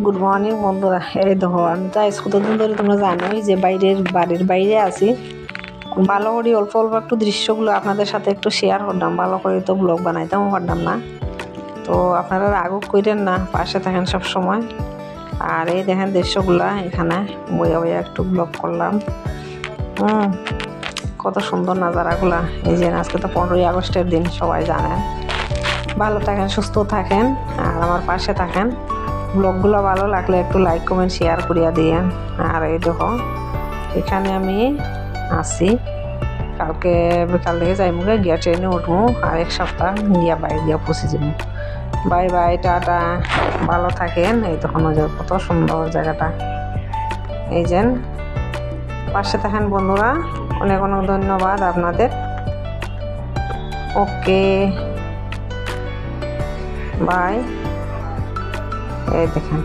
Good morning বন্ধুরা। এই দেখো আমি তো আজ কতদিন ধরে তোমরা জানোই যে বাড়ির বাইরে আছি। ভালো করে অল্প অল্প একটু দৃশ্যগুলো আপনাদের সাথে একটু শেয়ার করলাম, ভালো করে তো ব্লগ বানাইতেও পারলাম না। তো আপনারা রাগও করেন না, পাশে থাকেন সব সময়। আর এই দেখেন দৃশ্যগুলা এখানে বইয়া বইয়া একটু ব্লগ করলাম। কত সুন্দর নাজারাগুলা। এই যে আজকে তো 15ই আগস্টের দিন, সবাই জানেন। ভালো থাকেন, সুস্থ থাকেন, আর আমার পাশে থাকেন। ব্লগগুলো ভালো লাগলে একটু লাইক কমেন্ট শেয়ার করিয়া দিয়েন। আর এই দেখো এখানে আমি আছি, কালকে বিকাল থেকে যাই মুখে গিয়া ট্রেনে উঠবো, আর এক সপ্তাহ গিয়া বাইরে গিয়া পৌঁছে যাবো। বাই বাই, টাটা, ভালো থাকেন। এই তখন কত সুন্দর জায়গাটা, এই যে পাশে থাকেন বন্ধুরা। অনেক অনেক ধন্যবাদ আপনাদের। Okay bye. এই দেখেন।